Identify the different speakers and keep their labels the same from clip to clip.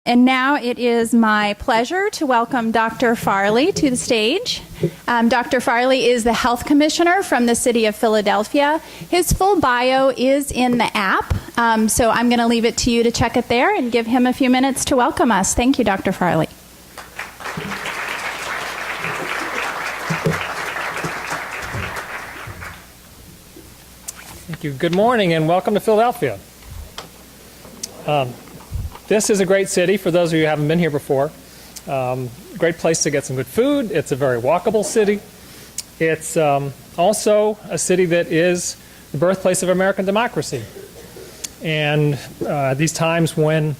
Speaker 1: And now it is my pleasure to welcome Dr. Farley to the stage. Dr. Farley is the Health Commissioner from the City of Philadelphia. His full bio is in the app, so I'm going to leave it to you to check it there and give him a few minutes to welcome us. Thank you, Dr. Farley.
Speaker 2: Thank you. Good morning and welcome to Philadelphia. This is a great city for those of you who haven't been here before. Great place to get some good food. It's a very walkable city. It's also a city that is the birthplace of American democracy. And these times when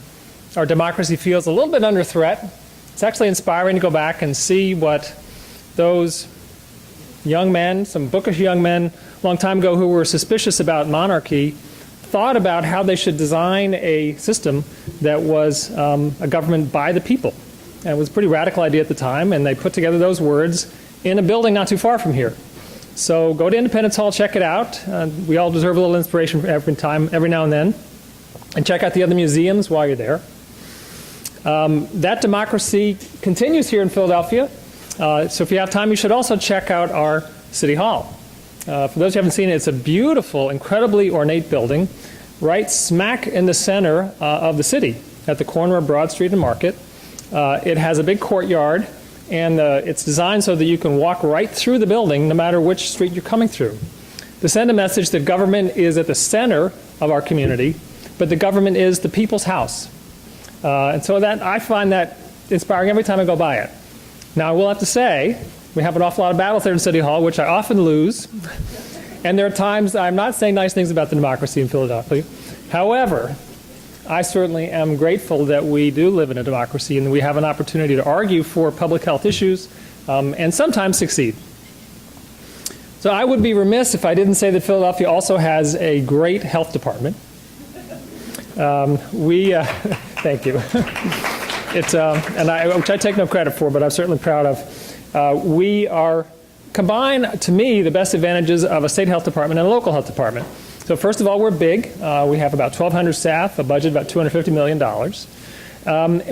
Speaker 2: our democracy feels a little bit under threat, it's actually inspiring to go back and see what those young men, some bookish young men a long time ago who were suspicious about monarchy, thought about how they should design a system that was a government by the people. And it was a pretty radical idea at the time, and they put together those words in a building not too far from here. So go to Independence Hall, check it out. We all deserve a little inspiration every now and then. And check out the other museums while you're there. That democracy continues here in Philadelphia. So if you have time, you should also check out our City Hall. For those who haven't seen it, it's a beautiful, incredibly ornate building right smack in the center of the city at the corner of Broad Street and Market. It has a big courtyard, and it's designed so that you can walk right through the building no matter which street you're coming through. To send a message that government is at the center of our community, but the government is the people's house. And so that I find that inspiring every time I go by it. Now, I will have to say, we have an awful lot of battles there in City Hall, which I often lose. And there are times I'm not saying nice things about the democracy in Philadelphia. However, I certainly am grateful that we do live in a democracy and we have an opportunity to argue for public health issues and sometimes succeed. So I would be remiss if I didn't say that Philadelphia also has a great health department. Thank you. Which I take no credit for, but I'm certainly proud of. We are combine, to me, the best advantages of a state health department and a local health department. So first of all, we're big. We have about 1,200 staff, a budget of about $250 million,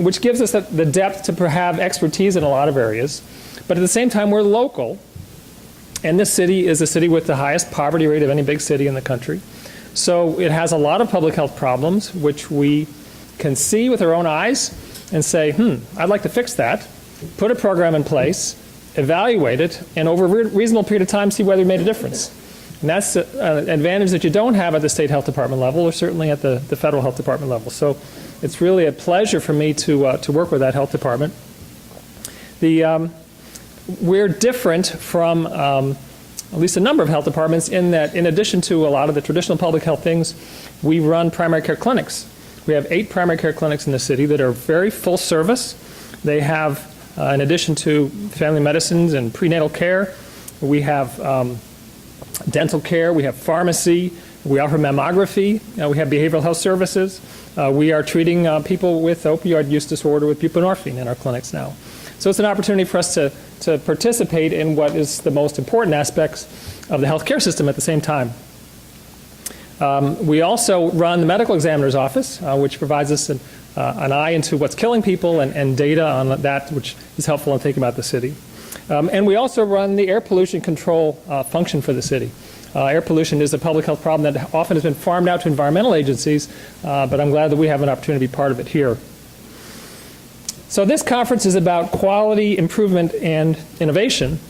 Speaker 2: which gives us the depth to have expertise in a lot of areas. But at the same time, we're local. And this city is a city with the highest poverty rate of any big city in the country. So it has a lot of public health problems, which we can see with our own eyes and say, I'd like to fix that, put a program in place, evaluate it, and over a reasonable period of time see whether it made a difference. And that's an advantage that you don't have at the state health department level or certainly at the federal health department level. So it's really a pleasure for me to work with that health department. We're different from at least a number of health departments in that in addition to a lot of the traditional public health things, we run primary care clinics. We have 8 primary care clinics in the city that are very full service. They have, in addition to family medicines and prenatal care, we have dental care, we have pharmacy, we offer mammography, we have behavioral health services. We are treating people with opioid use disorder with buprenorphine in our clinics now. So it's an opportunity for us to participate in what is the most important aspects of the healthcare system at the same time. We also run the medical examiner's office, which provides us an eye into what's killing people and data on that, which is helpful in thinking about the city. And we also run the air pollution control function for the city. Air pollution is a public health problem that often has been farmed out to environmental agencies, but I'm glad that we have an opportunity to be part of it here. So this conference is about quality improvement and innovation.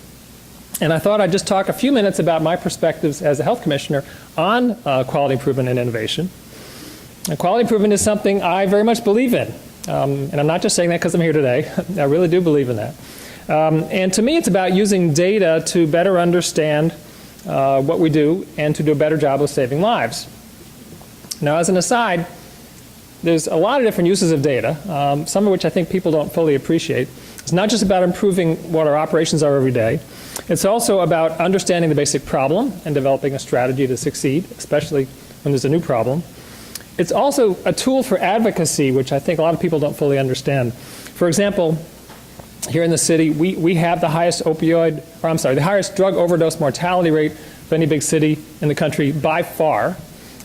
Speaker 2: And I thought I'd just talk a few minutes about my perspectives as a health commissioner on quality improvement and innovation. And quality improvement is something I very much believe in. And I'm not just saying that because I'm here today. I really do believe in that. And to me, it's about using data to better understand what we do and to do a better job of saving lives. Now, as an aside, there's a lot of different uses of data, some of which I think people don't fully appreciate. It's not just about improving what our operations are every day. It's also about understanding the basic problem and developing a strategy to succeed, especially when there's a new problem. It's also a tool for advocacy, which I think a lot of people don't fully understand. For example, here in the city, we have the highest the highest drug overdose mortality rate of any big city in the country by far.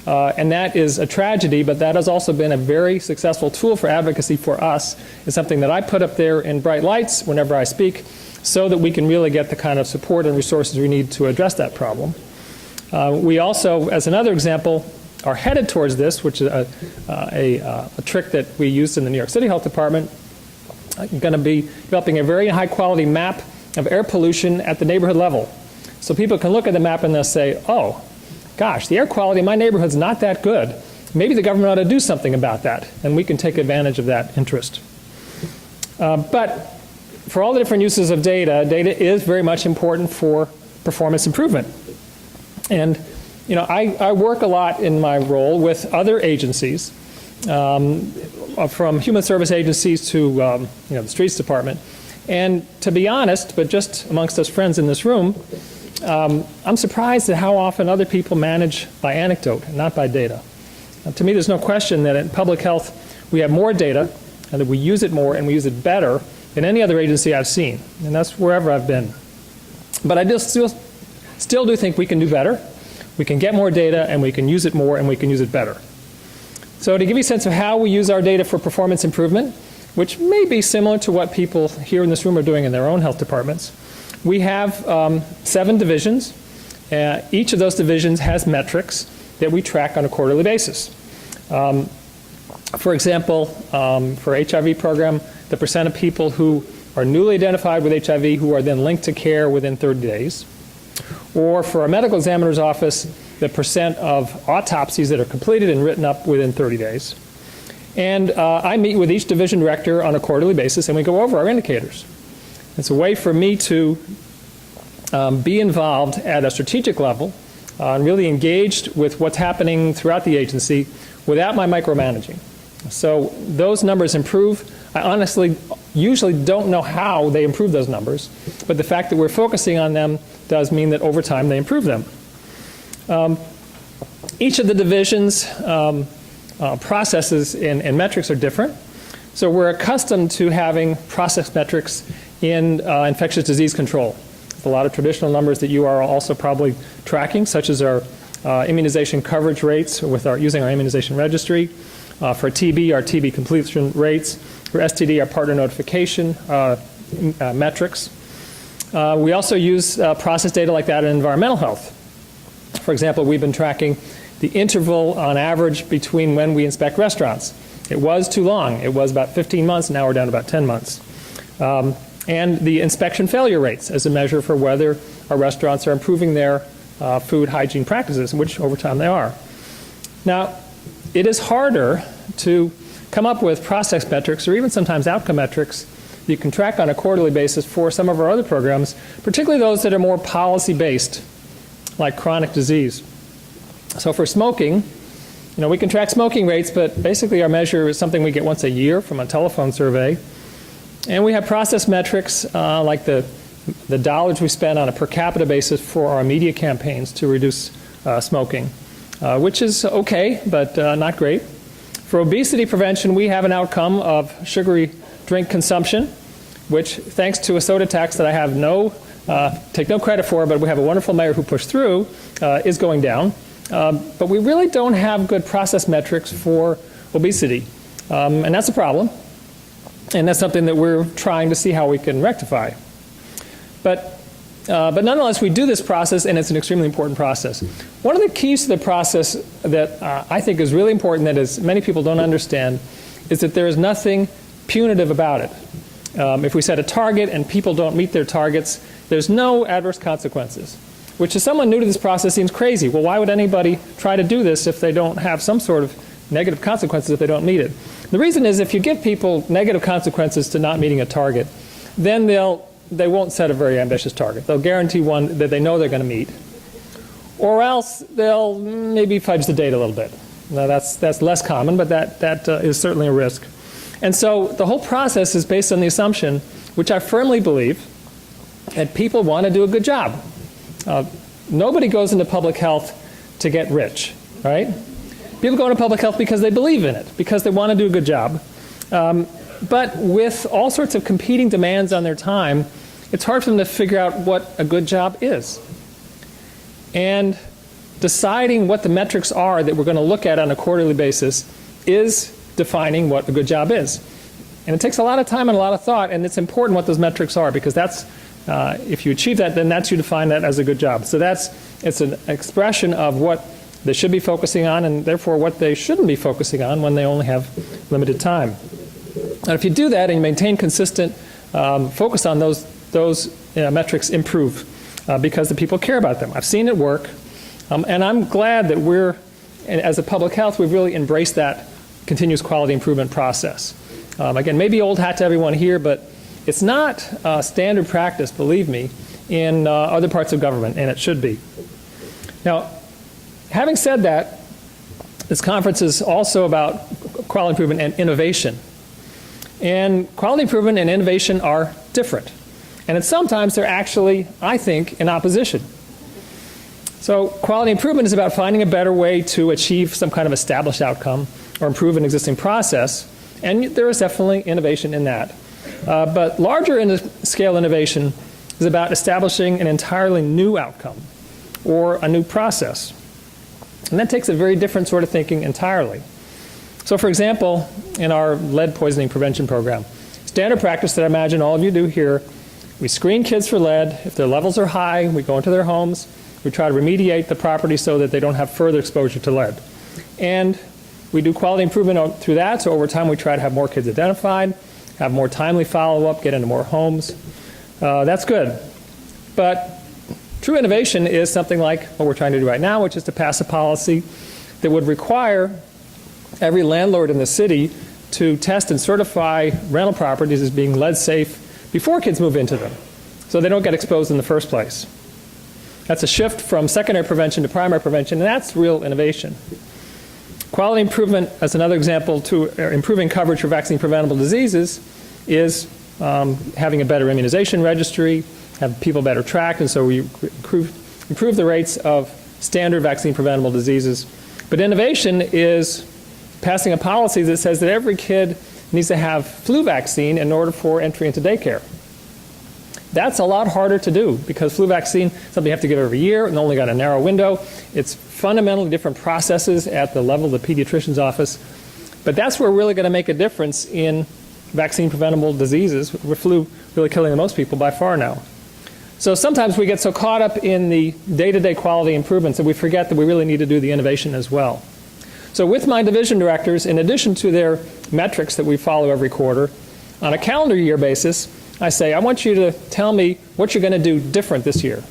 Speaker 2: And that is a tragedy, but that has also been a very successful tool for advocacy for us. It's something that I put up there in bright lights whenever I speak so that we can really get the kind of support and resources we need to address that problem. We also, as another example, are headed towards this, which is a trick that we used in the New York City Health Department. I'm going to be developing a very high-quality map of air pollution at the neighborhood level. So people can look at the map and they'll say, oh, gosh, the air quality in my neighborhood's not that good. Maybe the government ought to do something about that, and we can take advantage of that interest. But for all the different uses of data, data is very much important for performance improvement. And I work a lot in my role with other agencies, from human service agencies to the streets department. And to be honest, but just amongst us friends in this room, I'm surprised at how often other people manage by anecdote and not by data. To me, there's no question that in public health, we have more data and that we use it more and we use it better than any other agency I've seen. And that's wherever I've been. But I still do think we can do better. We can get more data and we can use it more and we can use it better. So to give you a sense of how we use our data for performance improvement, which may be similar to what people here in this room are doing in their own health departments, we have 7 divisions. Each of those divisions has metrics that we track on a quarterly basis. For example, for HIV program, the percent of people who are newly identified with HIV who are then linked to care within 30 days. Or for our medical examiner's office, the percent of autopsies that are completed and written up within 30 days. And I meet with each division director on a quarterly basis, and we go over our indicators. It's a way for me to be involved at a strategic level and really engaged with what's happening throughout the agency without my micromanaging. So those numbers improve. I honestly usually don't know how they improve those numbers, but the fact that we're focusing on them does mean that over time they improve them. Each of the divisions' processes and metrics are different. So we're accustomed to having process metrics in infectious disease control. There's a lot of traditional numbers that you are also probably tracking, such as our immunization coverage rates using our immunization registry. For TB, our TB completion rates. For STD, our partner notification metrics. We also use process data like that in environmental health. For example, we've been tracking the interval on average between when we inspect restaurants. It was too long. It was about 15 months. Now we're down to about 10 months. And the inspection failure rates as a measure for whether our restaurants are improving their food hygiene practices, which over time they are. Now, it is harder to come up with process metrics or even sometimes outcome metrics you can track on a quarterly basis for some of our other programs, particularly those that are more policy-based, like chronic disease. So for smoking, we can track smoking rates, but basically our measure is something we get once a year from a telephone survey. And we have process metrics like the dollars we spend on a per capita basis for our media campaigns to reduce smoking, which is okay, but not great. For obesity prevention, we have an outcome of sugary drink consumption, which, thanks to a soda tax that I have take no credit for, but we have a wonderful mayor who pushed through, is going down. But we really don't have good process metrics for obesity, and that's a problem. And that's something that we're trying to see how we can rectify. But nonetheless, we do this process, and it's an extremely important process. One of the keys to the process that I think is really important that as many people don't understand is that there is nothing punitive about it. If we set a target and people don't meet their targets, there's no adverse consequences, which to someone new to this process seems crazy. Well, why would anybody try to do this if they don't have some sort of negative consequences if they don't meet it? The reason is if you give people negative consequences to not meeting a target, then they won't set a very ambitious target. They'll guarantee one that they know they're going to meet. Or else they'll maybe fudge the date a little bit. Now that's less common, but that is certainly a risk. And so the whole process is based on the assumption, which I firmly believe, that people want to do a good job. Nobody goes into public health to get rich, right? People go into public health because they believe in it, because they want to do a good job. But with all sorts of competing demands on their time, it's hard for them to figure out what a good job is. And deciding what the metrics are that we're going to look at on a quarterly basis is defining what a good job is. And it takes a lot of time and a lot of thought, and it's important what those metrics are, because that's, if you achieve that, then that's you define that as a good job. So it's an expression of what they should be focusing on, and therefore what they shouldn't be focusing on when they only have limited time. And if you do that and you maintain consistent focus on those metrics, improve because the people care about them. I've seen it work, and I'm glad that as a public health, we've really embraced that continuous quality improvement process. Again, maybe old hat to everyone here, but it's not standard practice, believe me, in other parts of government, and it should be. Now, having said that, this conference is also about quality improvement and innovation. And quality improvement and innovation are different. And sometimes they're actually, I think, in opposition. So quality improvement is about finding a better way to achieve some kind of established outcome or improve an existing process. And there is definitely innovation in that. But larger in the scale innovation is about establishing an entirely new outcome or a new process. And that takes a very different sort of thinking entirely. So for example, in our lead poisoning prevention program, standard practice that I imagine all of you do here, we screen kids for lead. If their levels are high, we go into their homes. We try to remediate the property so that they don't have further exposure to lead. And we do quality improvement through that, so over time we try to have more kids identified, have more timely follow-up, get into more homes. That's good. But true innovation is something like what we're trying to do right now, which is to pass a policy that would require every landlord in the city to test and certify rental properties as being lead safe before kids move into them, so they don't get exposed in the first place. That's a shift from secondary prevention to primary prevention, and that's real innovation. Quality improvement, as another example to improving coverage for vaccine-preventable diseases, is having a better immunization registry, have people better tracked, and so we improve the rates of standard vaccine-preventable diseases. But innovation is passing a policy that says that every kid needs to have flu vaccine in order for entry into daycare. That's a lot harder to do because flu vaccine, something you have to give every year and only got a narrow window. It's fundamentally different processes at the level of the pediatrician's office. But that's where we're really going to make a difference in vaccine-preventable diseases, with flu really killing the most people by far now. So sometimes we get so caught up in the day-to-day quality improvements that we forget that we really need to do the innovation as well. So with my division directors, in addition to their metrics that we follow every quarter, on a calendar year basis, I say, I want you to tell me what you're going to do different this year.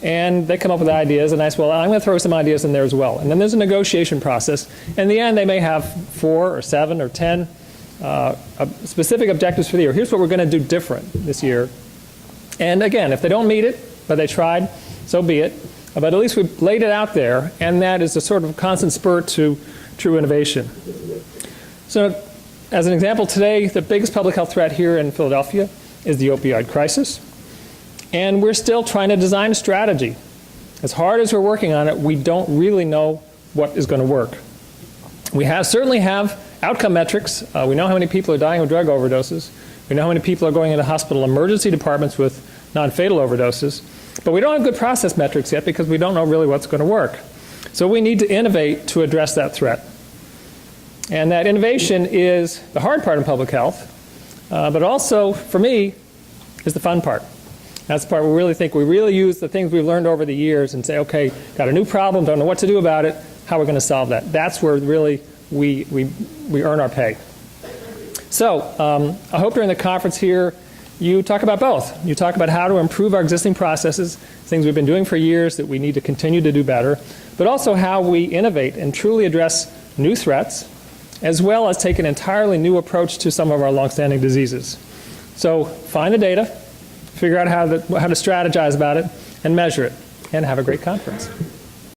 Speaker 2: And they come up with ideas, and I say, well, I'm going to throw some ideas in there as well. And then there's a negotiation process. In the end, they may have 4 or 7 or 10 specific objectives for the year. Here's what we're going to do different this year. And again, if they don't meet it, but they tried, so be it. But at least we've laid it out there, and that is a sort of constant spur to true innovation. So as an example, today, the biggest public health threat here in Philadelphia is the opioid crisis. And we're still trying to design a strategy. As hard as we're working on it, we don't really know what is going to work. We certainly have outcome metrics. We know how many people are dying of drug overdoses. We know how many people are going into hospital emergency departments with non-fatal overdoses. But we don't have good process metrics yet because we don't know really what's going to work. So we need to innovate to address that threat. And that innovation is the hard part in public health, but also, for me, is the fun part. That's the part where we really think we really use the things we've learned over the years and say, okay, got a new problem, don't know what to do about it, how we're going to solve that. That's where really we earn our pay. So I hope during the conference here you talk about both. You talk about how to improve our existing processes, things we've been doing for years that we need to continue to do better, but also how we innovate and truly address new threats, as well as take an entirely new approach to some of our longstanding diseases. So find the data, figure out how to strategize about it, and measure it, and have a great conference.